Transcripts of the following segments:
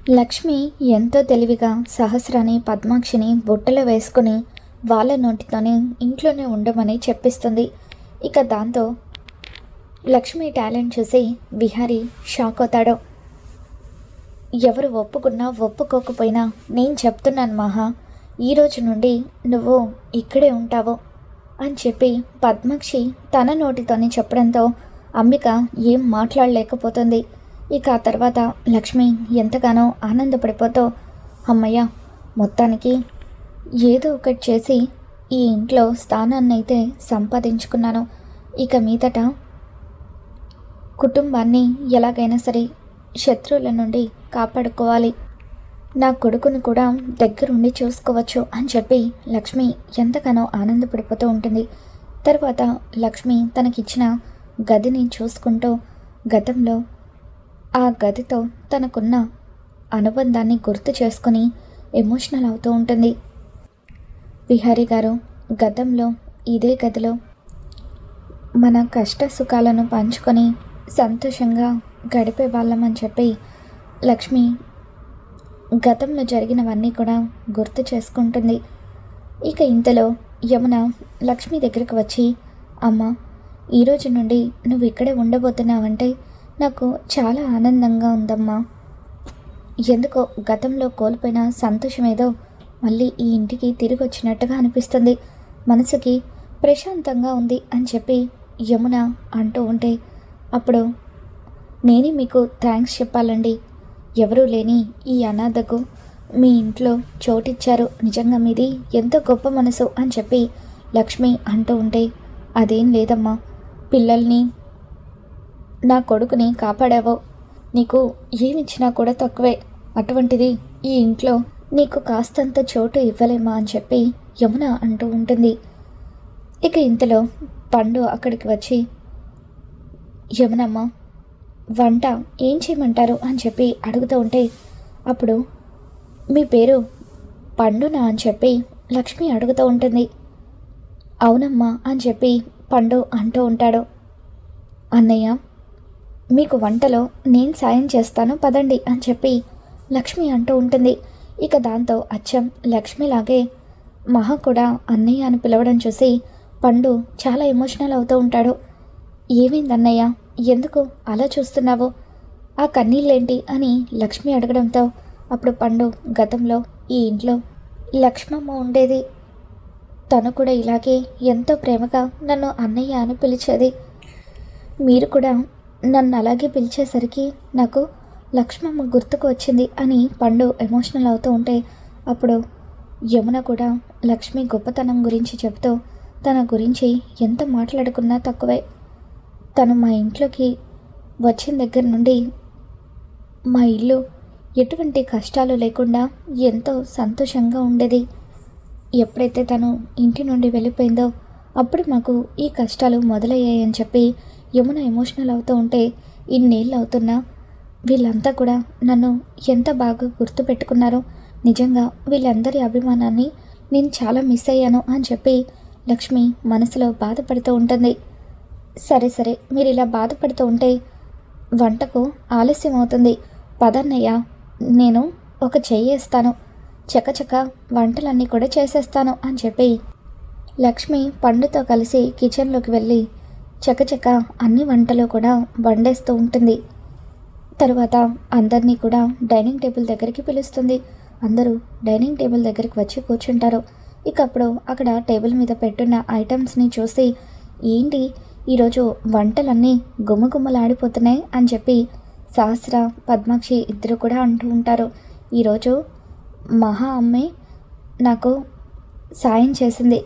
లక్ష్మి ఎంతో తెలివిగా సహస్రాని పద్మాక్షిని బుట్టలో వేసుకుని వాళ్ళ నోటితోనే ఇంట్లోనే ఉండమని చెప్పిస్తుంది. ఇక దాంతో లక్ష్మి టాలెంట్ చూసి విహారీ షాక్ అవుతాడు. ఎవరు ఒప్పుకున్నా ఒప్పుకోకపోయినా నేను చెప్తున్నాను మహా, ఈరోజు నుండి నువ్వు ఇక్కడే ఉంటావు అని చెప్పి పద్మాక్షి తన నోటితోనే చెప్పడంతో అంబిక ఏం మాట్లాడలేకపోతుంది. ఇక ఆ తర్వాత లక్ష్మి ఎంతగానో ఆనందపడిపోతూ, అమ్మయ్య, మొత్తానికి ఏదో ఒకటి చేసి ఈ ఇంట్లో స్థానాన్ని అయితే సంపాదించుకున్నాను. ఇక మీదట కుటుంబాన్ని ఎలాగైనా సరే శత్రువుల నుండి కాపాడుకోవాలి, నా కొడుకుని కూడా దగ్గరుండి చూసుకోవచ్చు అని చెప్పి లక్ష్మి ఎంతగానో ఆనందపడిపోతూ ఉంటుంది. తర్వాత లక్ష్మి తనకిచ్చిన గదిని చూసుకుంటూ గతంలో ఆ గదితో తనకున్న అనుబంధాన్ని గుర్తు చేసుకొని ఎమోషనల్ అవుతూ ఉంటుంది. విహారీ గారు, గతంలో ఇదే గదిలో మన కష్ట సుఖాలను పంచుకొని సంతోషంగా గడిపే వాళ్ళమని చెప్పి లక్ష్మి గతంలో జరిగినవన్నీ కూడా గుర్తు చేసుకుంటుంది. ఇక ఇంతలో యమున లక్ష్మి దగ్గరికి వచ్చి, అమ్మ, ఈరోజు నుండి నువ్వు ఇక్కడే ఉండబోతున్నావంటే నాకు చాలా ఆనందంగా ఉందమ్మా. ఎందుకో గతంలో కోల్పోయిన సంతోషం ఏదో మళ్ళీ ఈ ఇంటికి తిరిగి వచ్చినట్టుగా అనిపిస్తుంది, మనసుకి ప్రశాంతంగా ఉంది అని చెప్పి యమున అంటూ ఉంటే, అప్పుడు నేనే మీకు థ్యాంక్స్ చెప్పాలండి. ఎవరూ లేని ఈ అనాథకు మీ ఇంట్లో చోటిచ్చారు, నిజంగా మీది ఎంతో గొప్ప మనసు అని చెప్పి లక్ష్మి అంటూ ఉంటే, అదేం లేదమ్మా, పిల్లల్ని నా కొడుకుని కాపాడావో, నీకు ఏమిచ్చినా కూడా తక్కువే, అటువంటిది ఈ ఇంట్లో నీకు కాస్తంత చోటు ఇవ్వలేమా అని చెప్పి యమున అంటూ ఉంటుంది. ఇక ఇంతలో పండు అక్కడికి వచ్చి, యమునమ్మ, వంట ఏం చేయమంటారు అని చెప్పి అడుగుతూ ఉంటే, అప్పుడు మీ పేరు పండునా అని చెప్పి లక్ష్మి అడుగుతూ ఉంటుంది. అవునమ్మా అని చెప్పి పండు అంటూ ఉంటాడు. అన్నయ్య, మీకు వంటలో నేను సాయం చేస్తాను పదండి అని చెప్పి లక్ష్మి అంటూ ఉంటుంది. ఇక దాంతో అచ్చం లక్ష్మిలాగే మహా కూడా అన్నయ్య అని పిలవడం చూసి పండు చాలా ఎమోషనల్ అవుతూ ఉంటాడు. ఏమైంది అన్నయ్య, ఎందుకు అలా చూస్తున్నావు, ఆ కన్నీళ్ళేంటి అని లక్ష్మి అడగడంతో అప్పుడు పండు, గతంలో ఈ ఇంట్లో లక్ష్మమ్మ ఉండేది, తను కూడా ఇలాగే ఎంతో ప్రేమగా నన్ను అన్నయ్య అని పిలిచేది, మీరు కూడా నన్ను అలాగే పిలిచేసరికి నాకు లక్ష్మమ్మ గుర్తుకు వచ్చింది అని పండు ఎమోషనల్ అవుతూ ఉంటే, అప్పుడు యమున కూడా లక్ష్మి గొప్పతనం గురించి చెప్తూ తన గురించి ఎంత మాట్లాడుకున్నా తక్కువే, తను మా ఇంట్లోకి వచ్చిన దగ్గర నుండి మా ఇల్లు ఎటువంటి కష్టాలు లేకుండా ఎంతో సంతోషంగా ఉండేది, ఎప్పుడైతే తను ఇంటి నుండి వెళ్ళిపోయిందో అప్పుడు మాకు ఈ కష్టాలు మొదలయ్యాయని చెప్పి యమున ఎమోషనల్ అవుతూ ఉంటే, ఇన్నేళ్ళు అవుతున్నా వీళ్ళంతా కూడా నన్ను ఎంత బాగా గుర్తుపెట్టుకున్నారో, నిజంగా వీళ్ళందరి అభిమానాన్ని నేను చాలా మిస్ అయ్యాను అని చెప్పి లక్ష్మి మనసులో బాధపడుతూ ఉంటుంది. సరే సరే, మీరు ఇలా బాధపడుతూ ఉంటే వంటకు ఆలస్యం అవుతుంది, పదన్నయ్య, నేను ఒక చెయ్యేస్తాను, చకచక వంటలన్నీ కూడా చేసేస్తాను అని చెప్పి లక్ష్మి పండుతో కలిసి కిచెన్లోకి వెళ్ళి చకచక అన్ని వంటలు కూడా వండేస్తూ ఉంటుంది. తరువాత అందరినీ కూడా డైనింగ్ టేబుల్ దగ్గరికి పిలుస్తుంది. అందరూ డైనింగ్ టేబుల్ దగ్గరికి వచ్చి కూర్చుంటారు. ఇక అప్పుడు అక్కడ టేబుల్ మీద పెట్టున్న ఐటమ్స్ని చూసి, ఏంటి ఈరోజు వంటలన్నీ గుమ్మగుమ్మలాడిపోతున్నాయి అని చెప్పి సహస్ర, పద్మాక్షి ఇద్దరు కూడా అంటూ ఉంటారు. ఈరోజు మహా అమ్మే నాకు సాయం చేసింది,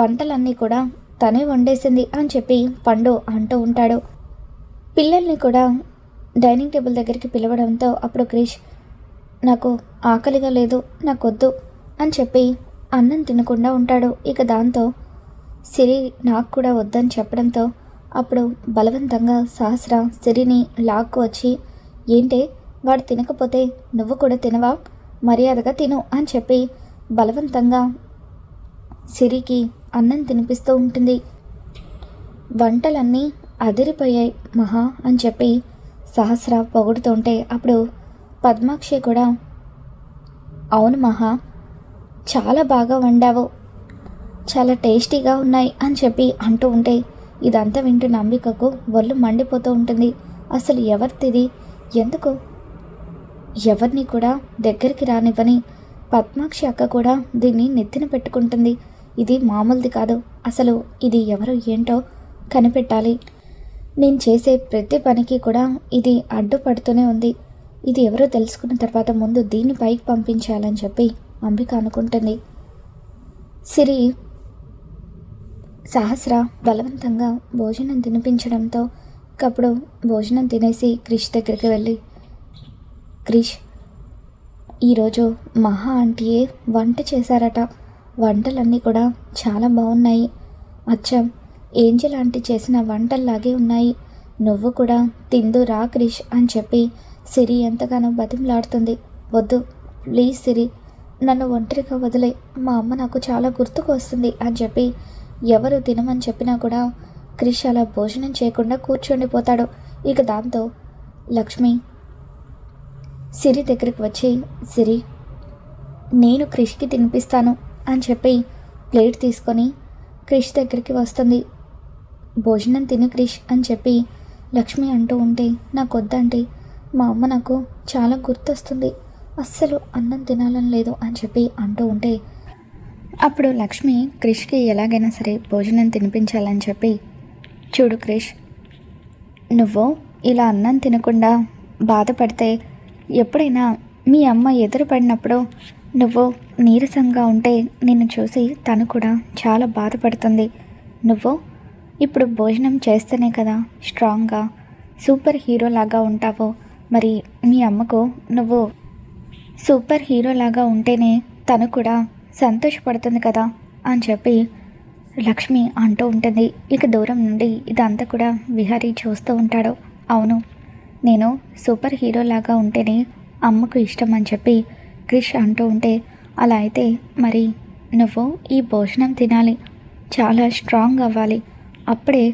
వంటలన్నీ కూడా తనే వండేసింది అని చెప్పి పండు అంటూ ఉంటాడు. పిల్లల్ని కూడా డైనింగ్ టేబుల్ దగ్గరికి పిలవడంతో అప్పుడు క్రిష్, నాకు ఆకలిగా లేదు, నాకొద్దు అని చెప్పి అన్నం తినకుండా ఉంటాడు. ఇక దాంతో సిరి నాకు కూడా వద్దని చెప్పడంతో అప్పుడు బలవంతంగా సహస్ర సిరిని లాక్కు వచ్చి, ఏంటే వాడు తినకపోతే నువ్వు కూడా తినవా, మర్యాదగా తిను అని చెప్పి బలవంతంగా సిరికి అన్నం తినిపిస్తూ ఉంటుంది. వంటలన్నీ అదిరిపోయాయి మహా అని చెప్పి సహస్ర పొగుడుతుంటే అప్పుడు పద్మాక్షి కూడా అవును మహా, చాలా బాగా వండావు, చాలా టేస్టీగా ఉన్నాయి అని చెప్పి అంటూ ఉంటే ఇదంతా వింటున్న అంబికకు ఒళ్ళు మండిపోతూ ఉంటుంది. అసలు ఎవరిది, ఎందుకు ఎవరిని కూడా దగ్గరికి రానివ్వని పద్మాక్షి అక్క కూడా దీన్ని నెత్తిన పెట్టుకుంటుంది. ఇది మామూలుది కాదు, అసలు ఇది ఎవరు ఏంటో కనిపెట్టాలి. నేను చేసే ప్రతి పనికి కూడా ఇది అడ్డుపడుతూనే ఉంది. ఇది ఎవరో తెలుసుకున్న తర్వాత ముందు దీన్ని పైకి పంపించాలని చెప్పి అంబిక అనుకుంటుంది. సిరి సహస్ర బలవంతంగా భోజనం తినిపించడంతో అప్పుడు భోజనం తినేసి క్రిష్ దగ్గరికి వెళ్ళి, క్రిష్, ఈరోజు మహా ఆంటీయే వంట చేశారట, వంటలన్నీ కూడా చాలా బాగున్నాయి, అచ్చం ఏంజల్ ఆంటీ చేసిన వంటల్లాగే ఉన్నాయి, నువ్వు కూడా తిందు రా క్రిష్ అని చెప్పి సిరి ఎంతగానో బతిమలాడుతుంది. వద్దు ప్లీజ్ సిరి, నన్ను ఒంటరిగా వదిలే, మా అమ్మ నాకు చాలా గుర్తుకు వస్తుంది అని చెప్పి ఎవరు తినమని చెప్పినా కూడా క్రిష్ అలా భోజనం చేయకుండా కూర్చుండిపోతాడు. ఇక దాంతో లక్ష్మి సిరి దగ్గరికి వచ్చి, సిరి నేను క్రిష్కి తినిపిస్తాను అని చెప్పి ప్లేట్ తీసుకొని క్రిష్ దగ్గరికి వస్తుంది. భోజనం తిని క్రిష్ అని చెప్పి లక్ష్మి అంటూ ఉంటే, నాకు వద్దంటే మా అమ్మ నాకు చాలా గుర్తొస్తుంది, అస్సలు అన్నం తినాలని లేదు అని చెప్పి అంటూ ఉంటే అప్పుడు లక్ష్మి క్రిష్కి ఎలాగైనా సరే భోజనం తినిపించాలని చెప్పి, చూడు క్రిష్, నువ్వు ఇలా అన్నం తినకుండా బాధపడితే ఎప్పుడైనా మీ అమ్మ ఎదురుపడినప్పుడు నువ్వు నీరసంగా ఉంటే నిన్ను చూసి తను కూడా చాలా బాధపడుతుంది. నువ్వు ఇప్పుడు భోజనం చేస్తేనే కదా స్ట్రాంగ్గా సూపర్ హీరోలాగా ఉంటావు. మరి మీ అమ్మకు నువ్వు సూపర్ హీరోలాగా ఉంటేనే తను కూడా సంతోషపడుతుంది కదా అని చెప్పి లక్ష్మి అంటూ ఉంటుంది. ఇక దూరం నుండి ఇదంతా కూడా విహారీ చూస్తూ ఉంటాడు. అవును, నేను సూపర్ హీరోలాగా ఉంటేనే అమ్మకు ఇష్టం అని చెప్పి క్రిష్ అంటూ ఉంటే, అలా అయితే మరి నువ్వు ఈ భోజనం తినాలి, చాలా స్ట్రాంగ్ అవ్వాలి, అప్పుడే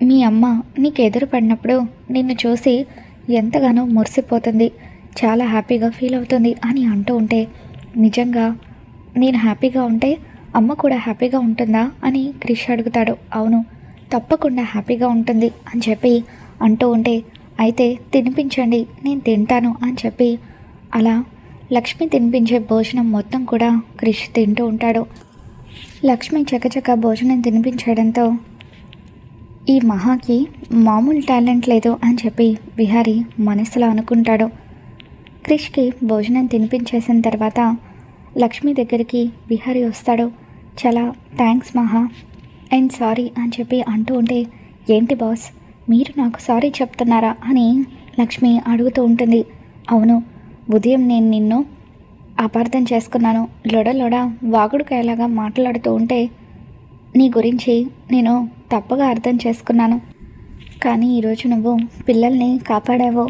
మీ అమ్మ నీకు ఎదురు పడినప్పుడు నిన్ను చూసి ఎంతగానో మురిసిపోతుంది, చాలా హ్యాపీగా ఫీల్ అవుతుంది అని అంటూ ఉంటే, నిజంగా నేను హ్యాపీగా ఉంటే అమ్మ కూడా హ్యాపీగా ఉంటుందా అని క్రిష్ అడుగుతాడు. అవును, తప్పకుండా హ్యాపీగా ఉంటుంది అని చెప్పి అంటూ ఉంటే, అయితే తినిపించండి నేను తింటాను అని చెప్పి అలా లక్ష్మి తినిపించే భోజనం మొత్తం కూడా క్రిష్ తింటూ ఉంటాడు. లక్ష్మి చకచక భోజనం తినిపించడంతో ఈ మహాకి మామూలు టాలెంట్ లేదు అని చెప్పి విహారీ మనసులో అనుకుంటాడు. క్రిష్కి భోజనం తినిపించేసిన తర్వాత లక్ష్మి దగ్గరికి విహారీ వస్తాడు. చాలా థ్యాంక్స్ మహా అండ్ సారీ అని చెప్పి అంటూ ఉంటే, ఏంటి బాస్ మీరు నాకు సారీ చెప్తున్నారా అని లక్ష్మి అడుగుతూ ఉంటుంది. అవును, ఉదయం నేను నిన్ను అపార్థం చేసుకున్నాను, లొడ వాగుడుకాయలాగా మాట్లాడుతూ ఉంటే నీ గురించి నేను తప్పుగా అర్థం చేసుకున్నాను, కానీ ఈరోజు నువ్వు పిల్లల్ని కాపాడావు,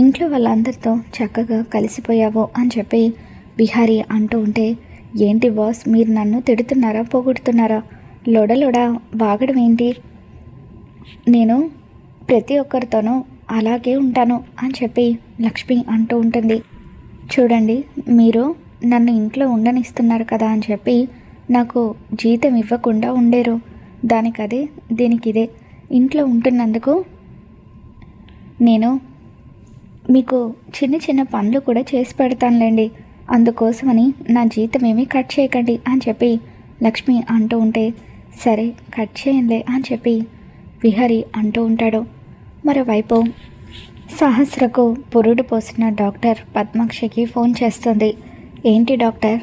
ఇంట్లో వాళ్ళందరితో చక్కగా కలిసిపోయావు అని చెప్పి విహారీ అంటూ ఉంటే, ఏంటి బాస్ మీరు నన్ను తిడుతున్నారా పొగుడుతున్నారా, లొడ వాగడం ఏంటి, నేను ప్రతి ఒక్కరితోనూ అలాగే ఉంటాను అని చెప్పి లక్ష్మి అంటూ ఉంటుంది. చూడండి, మీరు నన్ను ఇంట్లో ఉండనిస్తున్నారు కదా అని చెప్పి నాకు జీతం ఇవ్వకుండా ఉండేరు, దానికదే దీనికిదే, ఇంట్లో ఉంటున్నందుకు నేను మీకు చిన్న చిన్న పనులు కూడా చేసి పెడతానులేండి, అందుకోసమని నా జీతం ఏమీ కట్ చేయకండి అని చెప్పి లక్ష్మి అంటూ ఉంటే, సరే కట్ చేయంలే అని చెప్పి విహారీ అంటూ ఉంటాడు. మరోవైపు సహస్రకు పురుడు పోసిన డాక్టర్ పద్మాక్షికి ఫోన్ చేస్తుంది. ఏంటి డాక్టర్,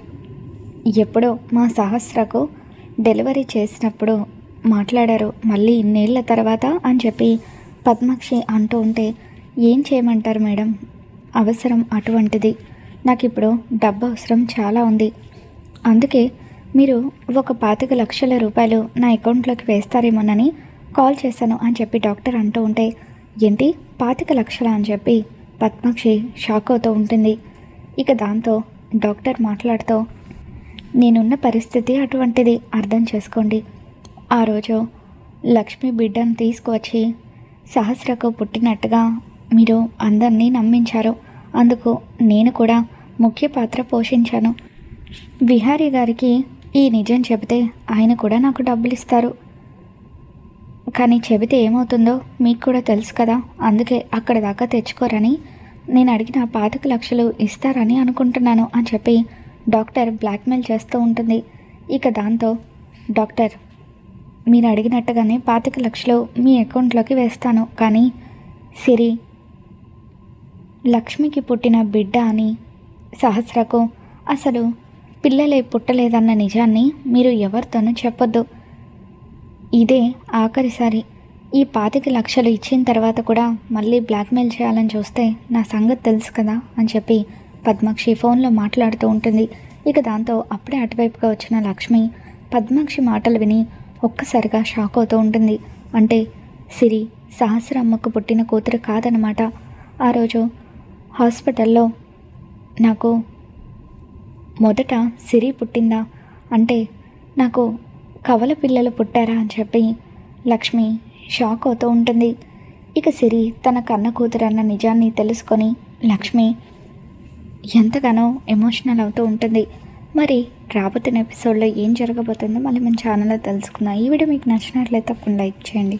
ఎప్పుడో మా సహస్రకు డెలివరీ చేసినప్పుడు మాట్లాడారు, మళ్ళీ ఇన్నేళ్ల తర్వాత అని చెప్పి పద్మాక్షి అంటూ ఉంటే, ఏం చేయమంటారు మేడం, అవసరం అటువంటిది, నాకు ఇప్పుడు డబ్బు అవసరం చాలా ఉంది, అందుకే మీరు ఒక 25 లక్షల రూపాయలు నా అకౌంట్లోకి వేస్తారేమోనని కాల్ చేశాను అని చెప్పి డాక్టర్ అంటూ ఉంటే, ఏంటి 25 లక్షలా అని చెప్పి పద్మాక్షి షాక్ అవుతూ ఉంటుంది. ఇక దాంతో డాక్టర్ మాట్లాడుతూ, నేనున్న పరిస్థితి అటువంటిది, అర్థం చేసుకోండి, ఆ రోజు లక్ష్మి బిడ్డను తీసుకువచ్చి సహస్రకు పుట్టినట్టుగా మీరు అందరినీ నమ్మించారు, అందుకు నేను కూడా ముఖ్య పాత్ర పోషించాను. విహారీ గారికి ఈ నిజం చెబితే ఆయన కూడా నాకు డబ్బులు ఇస్తారు. కానీ చెబితే ఏమవుతుందో మీకు కూడా తెలుసు కదా, అందుకే అక్కడ దాకా తెచ్చుకోరని నేను అడిగిన 25 లక్షలు ఇస్తారని అనుకుంటున్నాను అని చెప్పి డాక్టర్ బ్లాక్మెయిల్ చేస్తూ ఉంటుంది. ఇక దాంతో డాక్టర్, మీరు అడిగినట్టుగానే 25 లక్షలు మీ అకౌంట్లోకి వేస్తాను, కానీ సిరి లక్ష్మికి పుట్టిన బిడ్డ అని సహస్రకు అసలు పిల్లలే పుట్టలేదన్న నిజాన్ని మీరు ఎవరితోనూ చెప్పొద్దు. ఇదే ఆఖరిసారి. ఈ 25 లక్షలు ఇచ్చిన తర్వాత కూడా మళ్ళీ బ్లాక్మెయిల్ చేయాలని చూస్తే నా సంగతి తెలుసు కదా అని చెప్పి పద్మాక్షి ఫోన్లో మాట్లాడుతూ ఉంటుంది. ఇక దాంతో అప్పుడే అటువైపుగా వచ్చిన లక్ష్మి పద్మాక్షి మాటలు విని ఒక్కసారిగా షాక్ అవుతూ ఉంటుంది. అంటే సిరి సహస్రమ్మకు పుట్టిన కూతురు కాదనమాట. ఆ రోజు హాస్పిటల్లో నాకు మొదట సిరి పుట్టిందా, అంటే నాకు కవల పిల్లలు పుట్టారా అని చెప్పి లక్ష్మి షాక్ అవుతూ ఉంటుంది. ఇక సిరి తన కన్న కూతురు అన్న నిజాన్ని తెలుసుకొని లక్ష్మి ఎంతగానో ఎమోషనల్ అవుతూ ఉంటుంది. మరి రాబోతున్న ఎపిసోడ్లో ఏం జరగబోతుందో మళ్ళీ మన ఛానల్లో తెలుసుకుందాం. ఈ వీడియో మీకు నచ్చినట్లయితే తప్పకుండా లైక్ చేయండి.